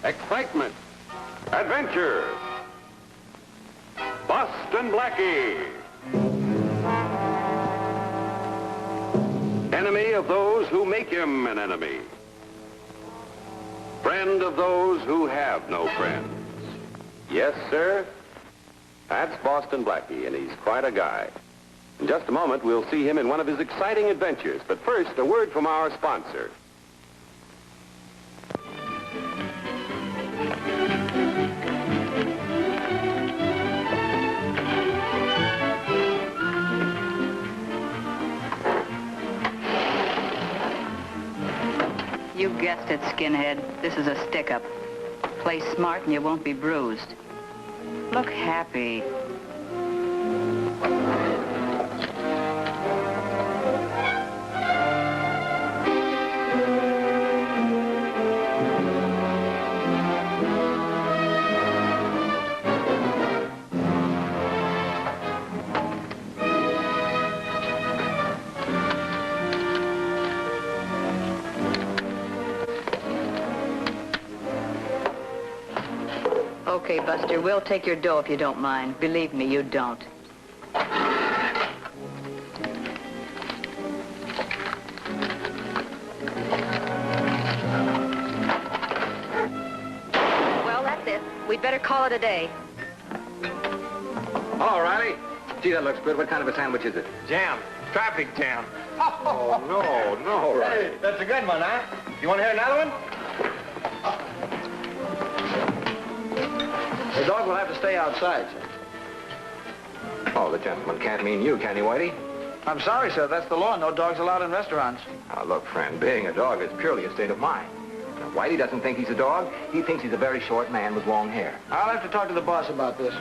excitement, adventure. Boston Blackie. Enemy of those who make him an enemy. Friend of those who have no friends. Yes, sir. That's Boston Blackie, and he's quite a guy. In just a moment, we'll see him in one of his exciting adventures. But first, a word from our sponsor. You guessed it, skinhead. This is a stick-up. Play smart and you won't be bruised. Look happy. Okay, Buster, we'll take your dough if you don't mind. Believe me, you don't. Well, that's it. We'd better call it a day. Hello, Riley. Gee, that looks good. What kind of a sandwich is it? Jam. Traffic jam. Oh, no, Riley. Hey, that's a good one, huh? You want to hear another one? The dog will have to stay outside, sir. Oh, the gentleman can't mean you, can he, Whitie? I'm sorry, sir. That's the law. No dogs allowed in restaurants. Now, look, friend, being a dog is purely a state of mind. Now, Whitie doesn't think he's a dog. He thinks he's a very short man with long hair. I'll have to talk to the boss about this.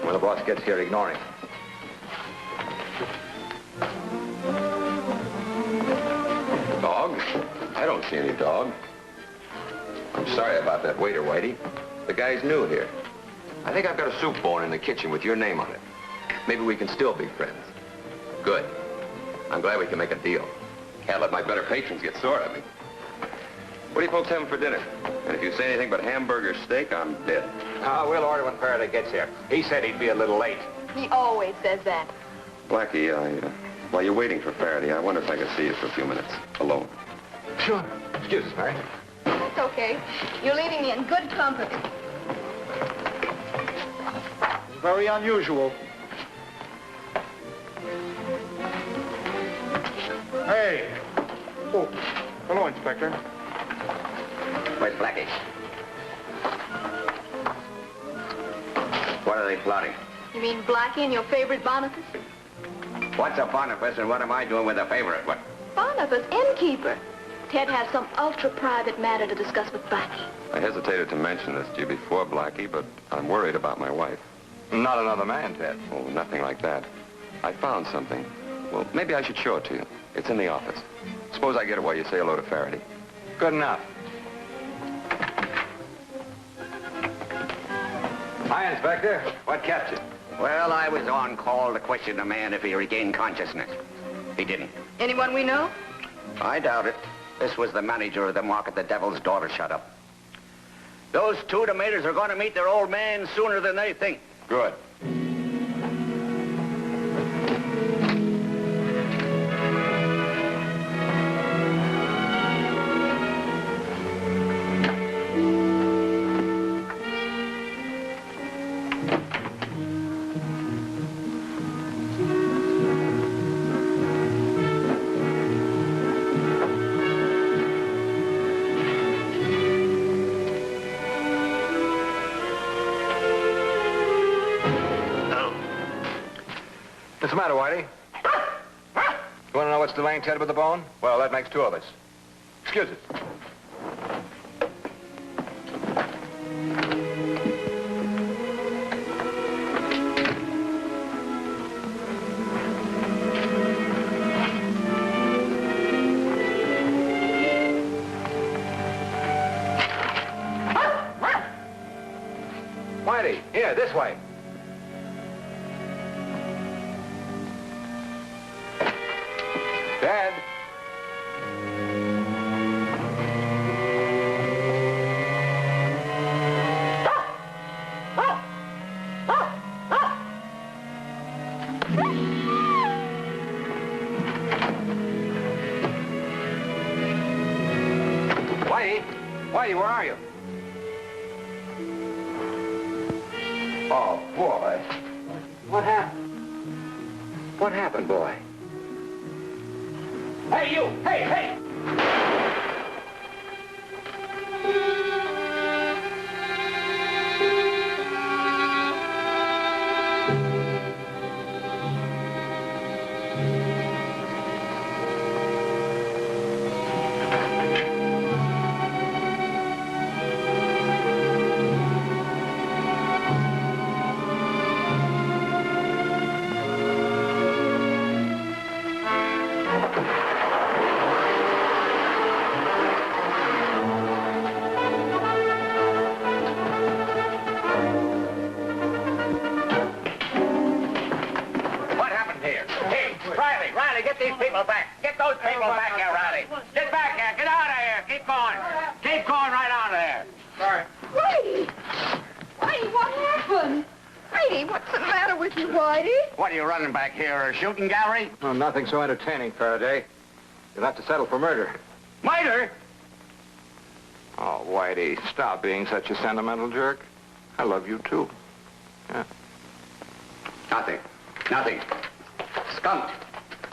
When the boss gets here, ignore him. Dog? I don't see any dog. I'm sorry about that waiter, Whitie. The guy's new here. I think I've got a soup bone in the kitchen with your name on it. Maybe we can still be friends. Good. I'm glad we can make a deal. Can't let my better patrons get sore at me. What are you folks having for dinner? And if you say anything but hamburger steak, I'm dead. We'll order when Farraday gets here. He said he'd be a little late. He always says that. Blackie, while you're waiting for Farraday, I wonder if I could see you for a few minutes, alone. Sure. Excuse us, Mary. That's okay. You're leaving me in good company. Very unusual. Hey. Oh, hello, Inspector. Where's Blackie? What are they plotting? You mean Blackie and your favorite Boniface? What's a Boniface and what am I doing with a favorite one? Boniface, innkeeper. Ted has some ultra-private matter to discuss with Blackie. I hesitated to mention this to you before, Blackie, but I'm worried about my wife. Not another man, Ted. Oh, nothing like that. I found something. Well, maybe I should show it to you. It's in the office. Suppose I get it while you say hello to Farraday. Good enough. Hi, Inspector. What kept you? Well, I was on call to question the man if he regained consciousness. He didn't. Anyone we know? I doubt it. This was the manager of the market the Devil's Daughter shut up. Those two tomatoes are going to meet their old man sooner than they think. Good. What's the matter, Whitie? You want to know what's delaying Ted with the bone? Well, that makes two of us. Excuse us. Whitie, here, this way. Dad. Whitie, where are you? Oh, boy. What happened? What happened, boy? Hey, you! Hey, hey! Riley, get these people back. Get those people back here, Riley. Get back here. Get out of here. Keep going. Keep going right out of there. Sorry. Whitie! Whitie, what happened? Whitie, what's the matter with you, Whitie? What are you running back here, a shooting gallery? Oh, nothing so entertaining, Faraday. You'll have to settle for murder. Murder? Oh, Whitie, stop being such a sentimental jerk. I love you, too. Yeah. Nothing. Nothing. Skunked.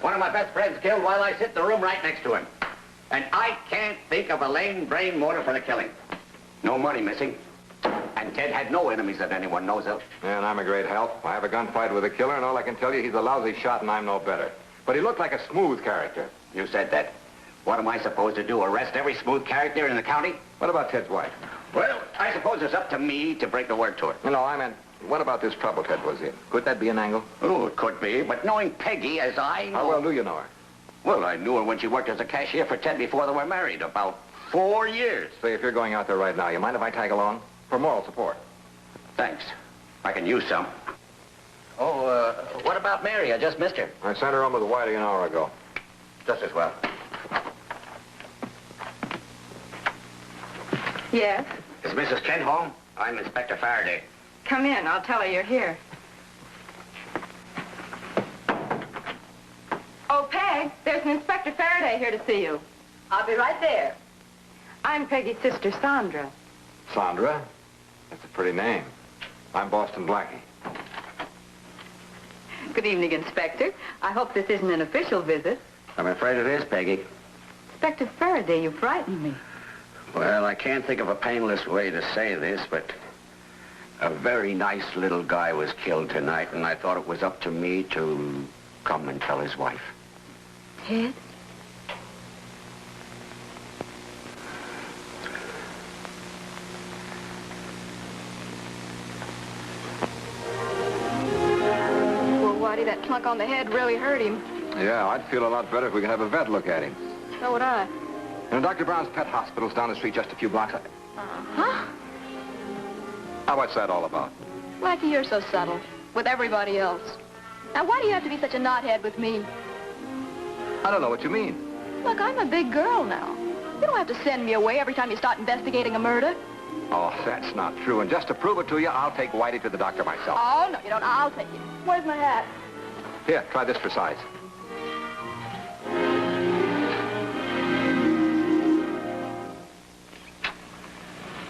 One of my best friends killed while I sit in the room right next to him. And I can't think of a lame brain motive for the killing. No money missing. And Ted had no enemies that anyone knows of. And I'm a great help. I have a gunfight with a killer, and all I can tell you, he's a lousy shot, and I'm no better. But he looked like a smooth character. You said that. What am I supposed to do, arrest every smooth character in the county? What about Ted's wife? Well, I suppose it's up to me to break the word to her. No, I meant, what about this trouble Ted was in? Could that be an angle? Oh, it could be, but knowing Peggy as I know... How well do you know her? Well, I knew her when she worked as a cashier for Ted before they were married, about 4 years. Say, if you're going out there right now, you mind if I tag along? For moral support. Thanks. I can use some. Oh, what about Mary? I just missed her. I sent her home with Whitie an hour ago. Just as well. Yes? Is Mrs. Kent home? I'm Inspector Farraday. Come in. I'll tell her you're here. Oh, Peg, there's an Inspector Farraday here to see you. I'll be right there. I'm Peggy's sister, Sandra. Sandra? That's a pretty name. I'm Boston Blackie. Good evening, Inspector. I hope this isn't an official visit. I'm afraid it is, Peggy. Inspector Farraday, you frightened me. Well, I can't think of a painless way to say this, but a very nice little guy was killed tonight, and I thought it was up to me to come and tell his wife. Ted? Well, Whitie, that clunk on the head really hurt him. Yeah, I'd feel a lot better if we could have a vet look at him. So would I. And Dr. Brown's pet hospital's down the street just a few blocks. Huh? Now, what's that all about? Blackie, you're so subtle. With everybody else. Now, why do you have to be such a knothead with me? I don't know what you mean. Look, I'm a big girl now. You don't have to send me away every time you start investigating a murder. Oh, that's not true. And just to prove it to you, I'll take Whitie to the doctor myself. Oh, no, you don't. I'll take you. Where's my hat? Here, try this for size.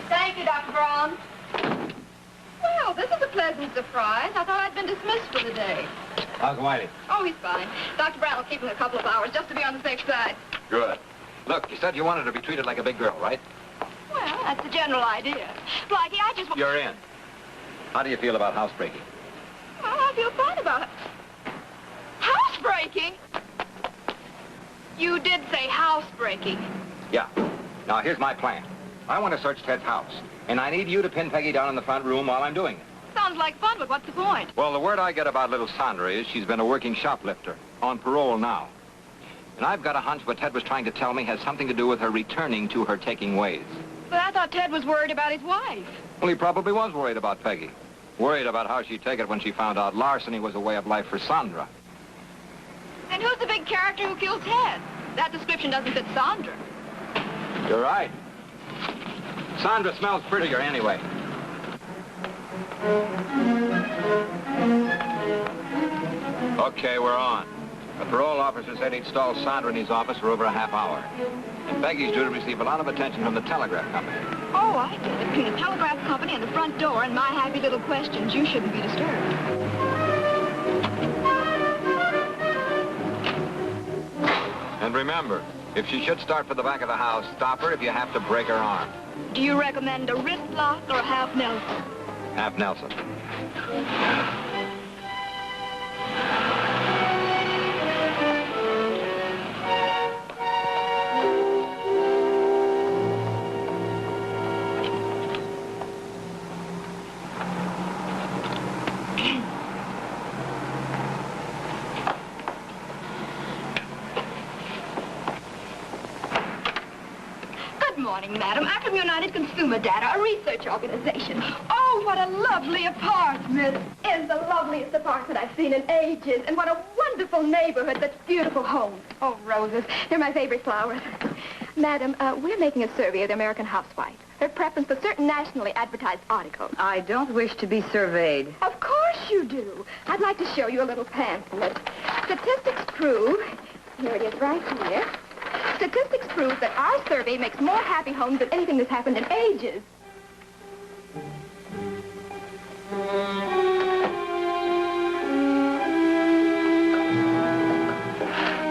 Thank you, Dr. Brown. Well, this is a pleasant surprise. I thought I'd been dismissed for the day. How's Whitie? Oh, he's fine. Dr. Brown will keep him a couple of hours just to be on the safe side. Good. Look, you said you wanted to be treated like a big girl, right? Well, that's the general idea. Blackie, I just... You're in. How do you feel about housebreaking? Well, I feel fine about it. Housebreaking? You did say housebreaking. Yeah. Now, here's my plan. I want to search Ted's house, and I need you to pin Peggy down in the front room while I'm doing it. Sounds like fun, but what's the point? Well, the word I get about little Sandra is she's been a working shoplifter, on parole now. And I've got a hunch what Ted was trying to tell me has something to do with her returning to her taking ways. But I thought Ted was worried about his wife. Well, he probably was worried about Peggy. Worried about how she'd take it when she found out larceny was a way of life for Sandra. And who's the big character who killed Ted? That description doesn't fit Sandra. You're right. Sandra smells prettier anyway. Okay, we're on. The parole officer said he'd stalled Sandra in his office for over a half hour. And Peggy's due to receive a lot of attention from the telegraph company. Oh, I get it. Between the telegraph company and the front door and my happy little questions, you shouldn't be disturbed. And remember, if she should start for the back of the house, stop her if you have to break her arm. Do you recommend a wrist lock or a half Nelson? Half Nelson. Good morning, madam. I'm from United Consumer Data, a research organization. Oh, what a lovely apartment. It's the loveliest apartment I've seen in ages. And what a wonderful neighborhood, such beautiful homes. Oh, roses. They're my favorite flowers. Madam, we're making a survey of the American housewife. Her preference for certain nationally advertised articles. I don't wish to be surveyed. Of course you do. I'd like to show you a little pamphlet. Statistics prove, here it is right here. Statistics prove that our survey makes more happy homes than anything that's happened in ages.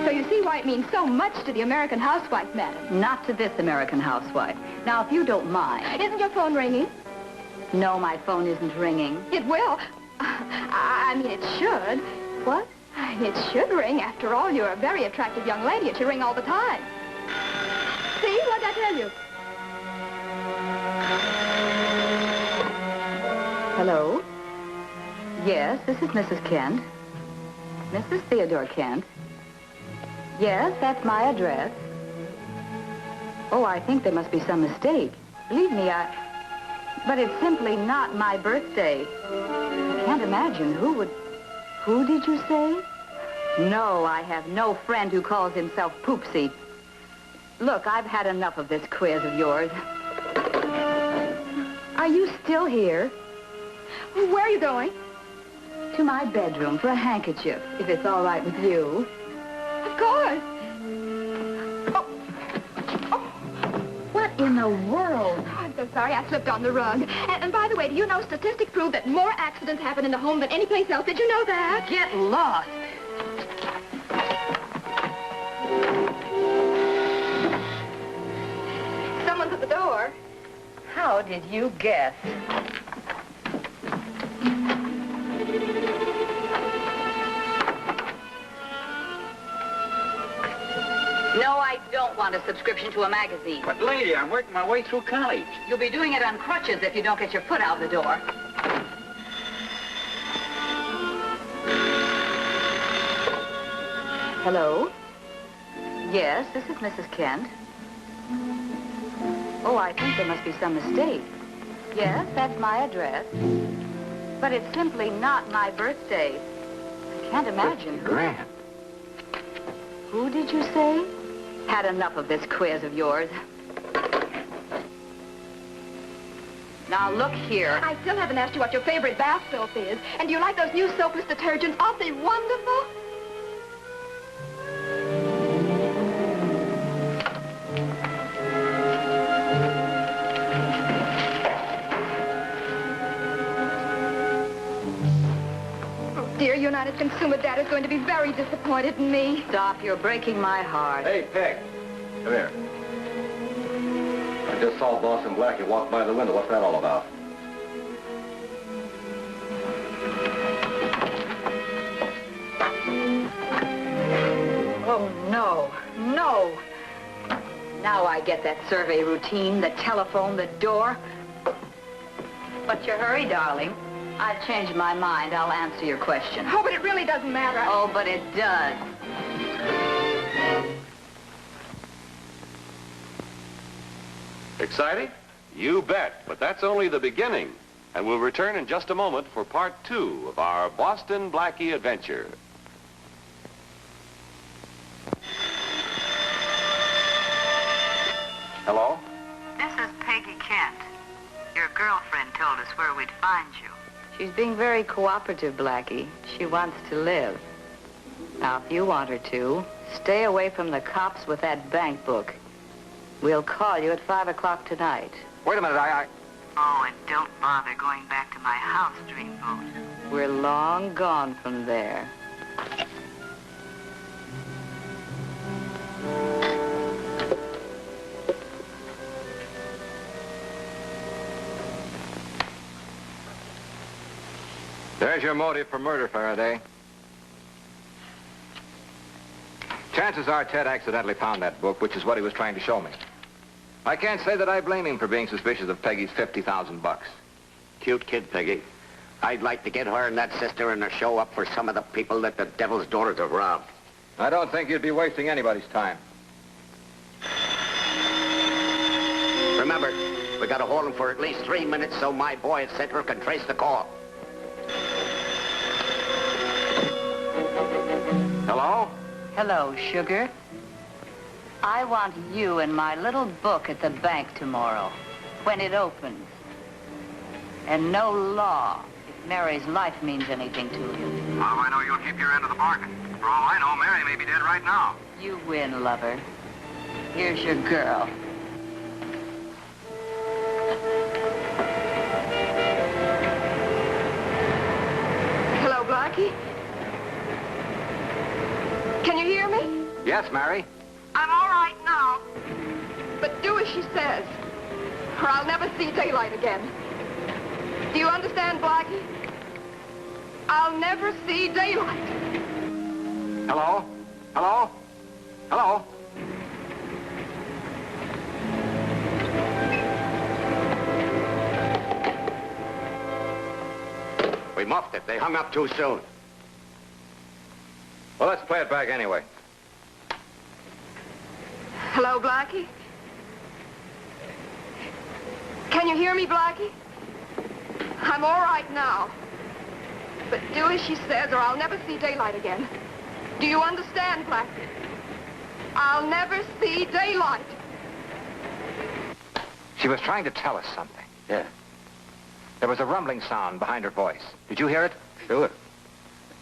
So you see why it means so much to the American housewife, madam. Not to this American housewife. Now, if you don't mind. Isn't your phone ringing? No, my phone isn't ringing. It will. I mean, it should. What? It should ring. After all, you're a very attractive young lady. It should ring all the time. See? What'd I tell you? Hello? Yes, this is Mrs. Kent. Mrs. Theodore Kent. Yes, that's my address. Oh, I think there must be some mistake. Believe me, But it's simply not my birthday. I can't imagine who did you say? No, I have no friend who calls himself Poopsie. Look, I've had enough of this quiz of yours. Are you still here? Where are you going? To my bedroom for a handkerchief, if it's all right with you. Of course. What in the world? Oh, I'm so sorry. I slipped on the rug. And by the way, do you know statistics prove that more accidents happen in the home than any place else? Did you know that? Get lost. Someone's at the door. How did you guess? No, I don't want a subscription to a magazine. But, lady, I'm working my way through college. You'll be doing it on crutches if you don't get your foot out the door. Hello? Yes, this is Mrs. Kent. Oh, I think there must be some mistake. Yes, that's my address. But it's simply not my birthday. I can't imagine Grant. Who did you say? Had enough of this quiz of yours. Now, look here. I still haven't asked you what your favorite bath soap is. And do you like those new soapless detergents? Aren't they wonderful? Dear, United Consumer Data is going to be very disappointed in me. Stop, you're breaking my heart. Hey, Peg. Come here. I just saw Boston Blackie walk by the window. What's that all about? Oh, no, no. Now I get that survey routine, the telephone, the door. But you hurry, darling. I've changed my mind. I'll answer your question. Oh, but it really doesn't matter. Oh, but it does. Exciting? You bet, but that's only the beginning. And we'll return in just a moment for part 2 of our Boston Blackie adventure. Hello? This is Peggy Kent. Your girlfriend told us where we'd find you. She's being very cooperative, Blackie. She wants to live. Now, if you want her to, stay away from the cops with that bank book. We'll call you at 5 o'clock tonight. Wait a minute, Oh, and don't bother going back to my house, Dreamboat. We're long gone from there. There's your motive for murder, Farraday. Chances are Ted accidentally found that book, which is what he was trying to show me. I can't say that I blame him for being suspicious of Peggy's 50,000 bucks. Cute kid, Peggy. I'd like to get her and that sister in a show up for some of the people that the devil's daughters have robbed. I don't think you'd be wasting anybody's time. Remember, we got to hold him for at least 3 minutes so my boy at Central can trace the call. Hello? Hello, sugar. I want you and my little book at the bank tomorrow, when it opens. And no law, if Mary's life means anything to you. How do I know you'll keep your end of the bargain? For all I know, Mary may be dead right now. You win, lover. Here's your girl. Hello, Blackie. Can you hear me? Yes, Mary? I'm all right now. But do as she says, or I'll never see daylight again. Do you understand, Blackie? I'll never see daylight. Hello? Hello? Hello? We muffed it. They hung up too soon. Well, let's play it back anyway. Hello, Blackie? Can you hear me, Blackie? I'm all right now. But do as she says, or I'll never see daylight again. Do you understand, Blackie? I'll never see daylight. She was trying to tell us something. Yeah. There was a rumbling sound behind her voice. Did you hear it? Sure.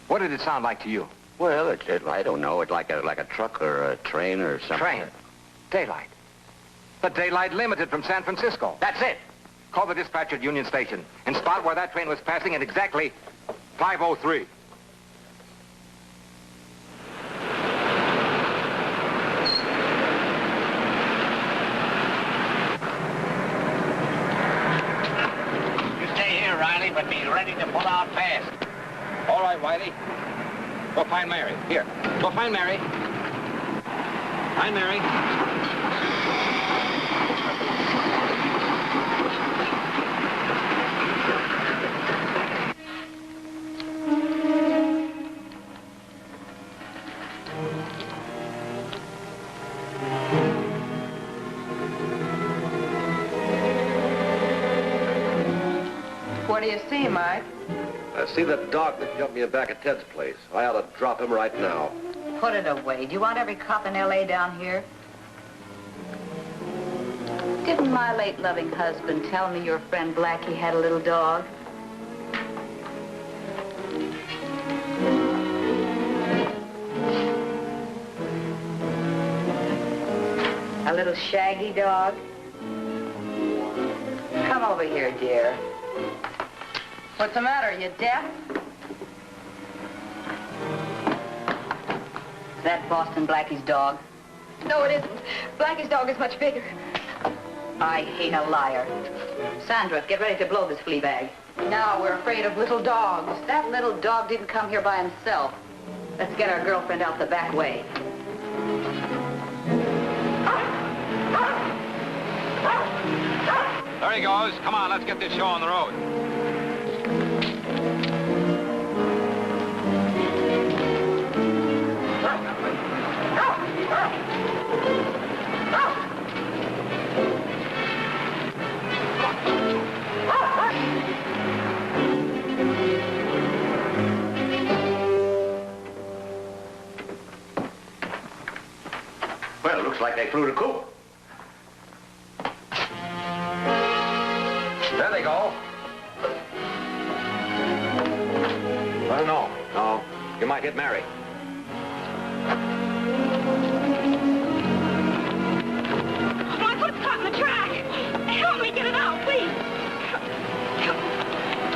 What did it sound like to you? Well, I don't know. It's like a truck or a train or something. Train. Daylight. The daylight limited from San Francisco. That's it. Call the dispatch at Union Station and spot where that train was passing at exactly 5:03. You stay here, Riley, but be ready to pull out fast. All right, Whitie. Go find Mary. Here. Go find Mary. Find Mary. What do you see, Mike? I see the dog that jumped me back at Ted's place. I ought to drop him right now. Put it away. Do you want every cop in L.A. down here? Didn't my late loving husband tell me your friend Blackie had a little dog? A little shaggy dog? Come over here, dear. What's the matter? Are you deaf? Is that Boston Blackie's dog? No, it isn't. Blackie's dog is much bigger. I hate a liar. Sandra, get ready to blow this flea bag. Now we're afraid of little dogs. That little dog didn't come here by himself. Let's get our girlfriend out the back way. There he goes. Come on, let's get this show on the road. Well, it looks like they flew the coop. There they go. I don't know. No, you might hit Mary. My foot's caught in the track. Help me get it out, please.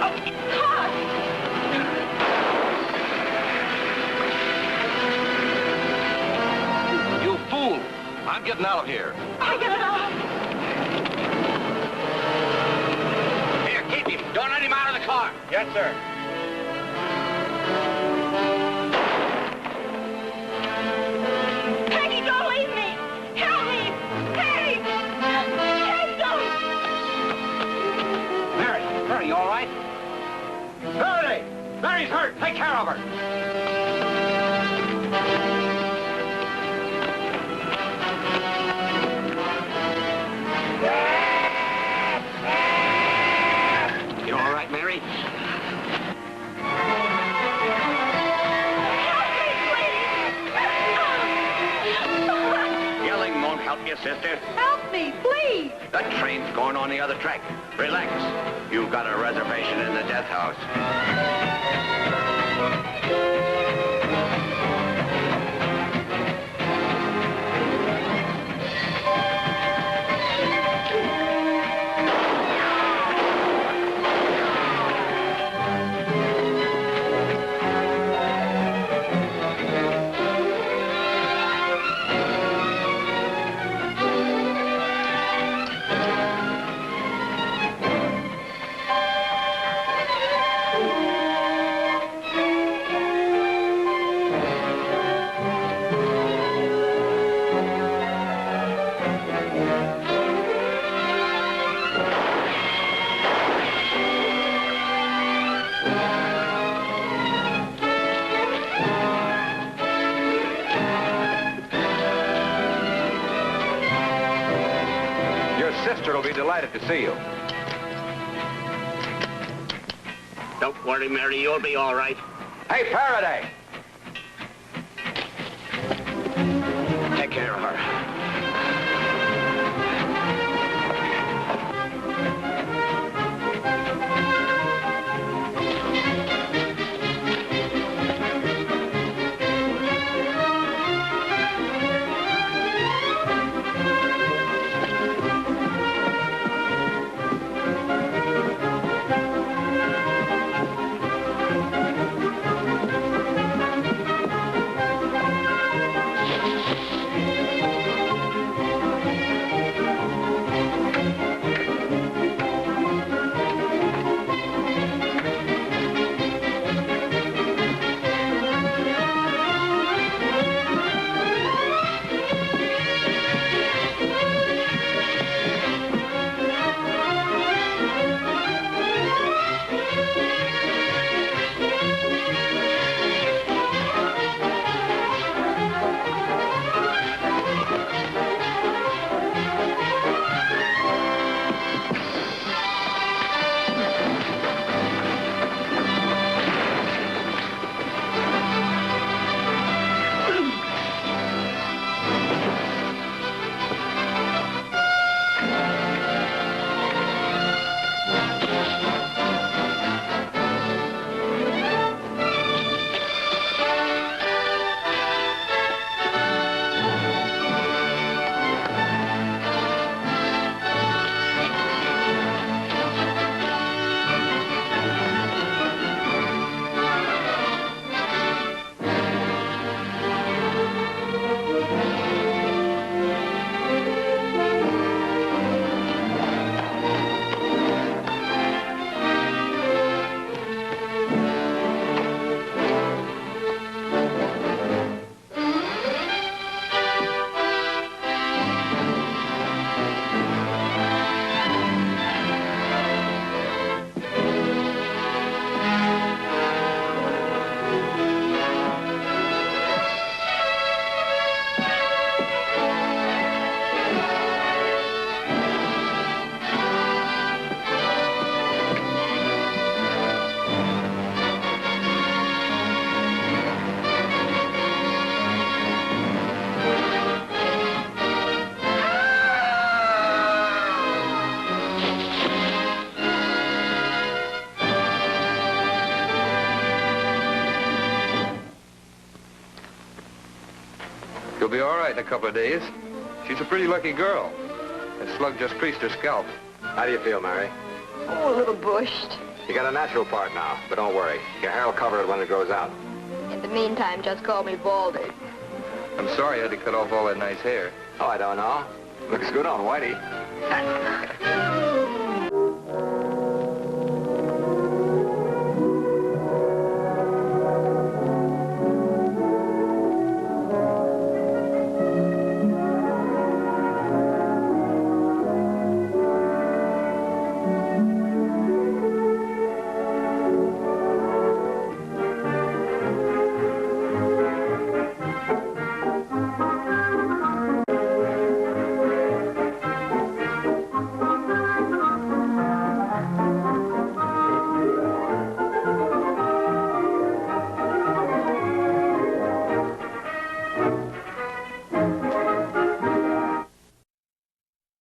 Oh, it's caught. You fool! I'm getting out of here. I get it out. Here, keep him. Don't let him out of the car. Yes, sir. Peggy, don't leave me. Help me. Peggy. Peggy, don't. Mary, Mary, you all right? Farraday! Mary's hurt. Take care of her. You all right, Mary? Yelling won't help you, sister. Help me, please. The train's going on the other track. Relax. You've got a reservation in the death house. Sister will be delighted to see you. Don't worry, Mary. You'll be all right. Hey, Farraday! Take care of her. be all right in a couple of days. She's a pretty lucky girl. That slug just creased her scalp. How do you feel, Mary? Oh, a little bushed. You got a natural part now, but don't worry. Your hair will cover it when it grows out. In the meantime, just call me Baldy. I'm sorry I had to cut off all that nice hair. Oh, I don't know. Looks good on Whitie.